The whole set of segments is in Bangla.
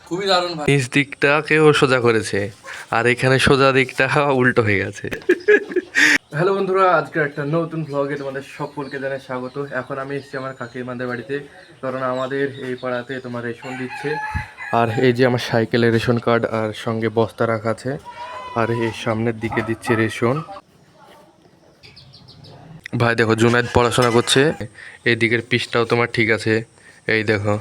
খুবই দারুণ ভাই। নিচ দিকটাকেও সোজা করেছে আর এখানে সোজা দিকটা উল্টো হয়ে গেছে। হ্যালো বন্ধুরা, আজকে একটা নতুন ব্লগে তোমাদের সকলকে জানাই স্বাগত। এখন আমি এসেছি আমার কাকিমাদের বাড়িতে, কারণ আমাদের এই পাড়াতে তোমার রেশন দিচ্ছে। আর এই যে আমার সাইকেলের রেশন কার্ড আর সঙ্গে বস্তা রাখা আছে, আর এই সামনের দিকে দিচ্ছে রেশন। ভাই দেখো, জুনায়েদ পড়াশোনা করছে, এই দিকের পিসটাও তোমার ঠিক আছে। এই দেখো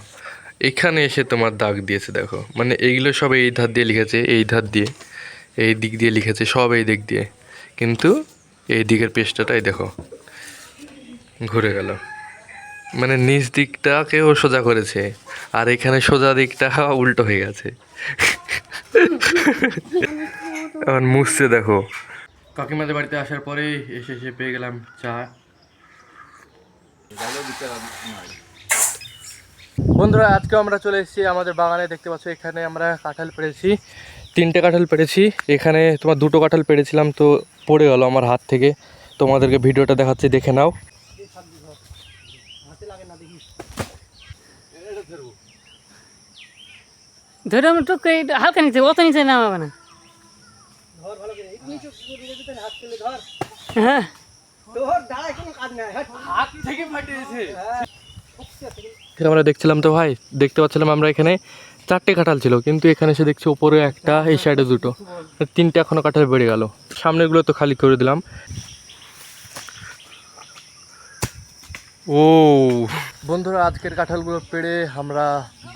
এখানে এসে তোমার দাগ দিয়েছে, দেখো মানে এইগুলো সব এই ধার দিয়ে লিখেছে, এই ধার দিয়ে এই দিক দিয়ে লিখেছে, সব এই দিক দিয়ে, কিন্তু এই দিকের পেজটাটাই দেখো ঘুরে গেল, মানে নিচ দিকটাকেও সোজা করেছে আর এখানে সোজা দিকটা উল্টো হয়ে গেছে। এখন মুছছে দেখো। কাকিমাদের বাড়িতে আসার পরে এসে পেয়ে গেলাম চা। বন্ধুরা, আজকে আমরা চলে এসেছি আমাদের বাগানে। দেখতে পাচ্ছ এখানে আমরা কাঁঠাল পেড়েছি, 3টে কাঁঠাল পেড়েছি। এখানে তোমার 2টো কাঁঠাল পেড়েছিলাম, তো পড়ে গেল আমার হাত থেকে। তোমাদেরকে ভিডিওটা দেখাচ্ছি, দেখে নাও। ধরে একটু হালকা নিচে, অত নিচে নামাবে না। হ্যাঁ, আমরা দেখছিলাম তো ভাই, দেখতে পাচ্ছিলাম আমরা এখানে 4টে কাঁঠাল ছিল, কিন্তু এখানে এসে দেখছি উপরে একটা, এই সাইডে 2টো, 3টে এখনো কাঁঠাল বেড়ে গেল। সামনেগুলো তো খালি করে দিলাম। ও বন্ধুরা, আজকের কাঁঠালগুলো পেড়ে আমরা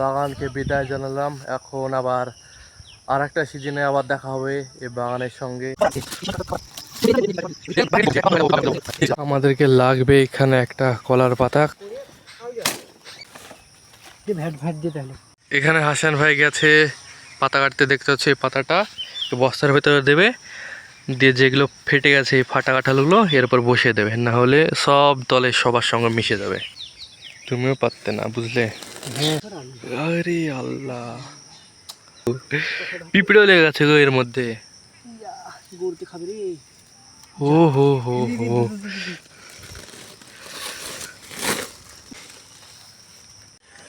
বাগানকে বিদায় জানালাম। এখন আবার আর একটা সিজনে আবার দেখা হবে এই বাগানের সঙ্গে। আমাদেরকে লাগবে এখানে একটা কলার পাতা। এখানে হাসান ভাই গেছে পাতা কাটতে, দেখতে হচ্ছে এই পাতাটা বস্তার ভেতরে দেবে, দিয়ে যেগুলো ফেটে গেছে এই ফাটা কাঁঠালগুলো এরপর বসিয়ে দেবে, না হলে সব দলে সবার সঙ্গে মিশে যাবে। তুমিও পারতে না, বুঝলে? আরে আল্লাহ, পিঁপড়েও লেগে গেছে গো এর মধ্যে। ও হো হো হো।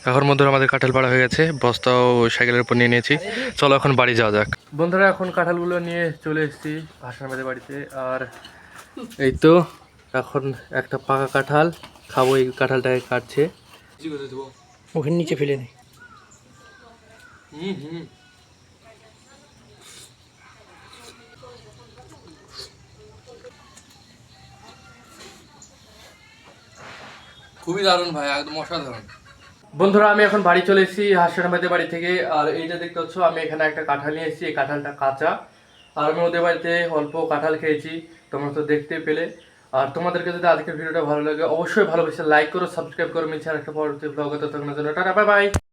এখন বন্ধুরা আমাদের কাঁঠাল পাড়া হয়ে গেছে, বস্তাও সাইকেলের উপর নিয়ে নিয়েছি। চলো এখন বাড়ি যাওয়া যাক। বন্ধুরা, এখন কাঁঠালগুলো নিয়ে চলে এসেছি হাসানবাদের বাড়িতে। আর এই তো এখন একটা পাকা কাঁঠাল খাবো, এই কাঁঠালটাকে কাটছে, ওখানে নিচে ফেলে নেই। খুবই দারুণ ভাই, একদম অসাধারণ। বন্ধুরা, আমি এখন বাড়ি চলে এসেছি হাসানবাদের বাড়ি থেকে। আর এই যে দেখতে পাচ্ছ, আমি এখানে একটা কাঁঠাল নিয়ে এসেছি, এই কাঁঠালটা কাঁচা। আর আমি ওদের বাড়িতে অল্প কাঁঠাল খেয়েছি, তোমরা তো দেখতে পেলে। আর তোমাদেরকে যদি আজকের ভিডিওটা ভালো লাগে, অবশ্যই ভালোবেসে লাইক করো, সাবস্ক্রাইব করো। মিলছে আর একটা পরবর্তী ব্লগে, ততক্ষণের জন্য টাটা, বাই বাই।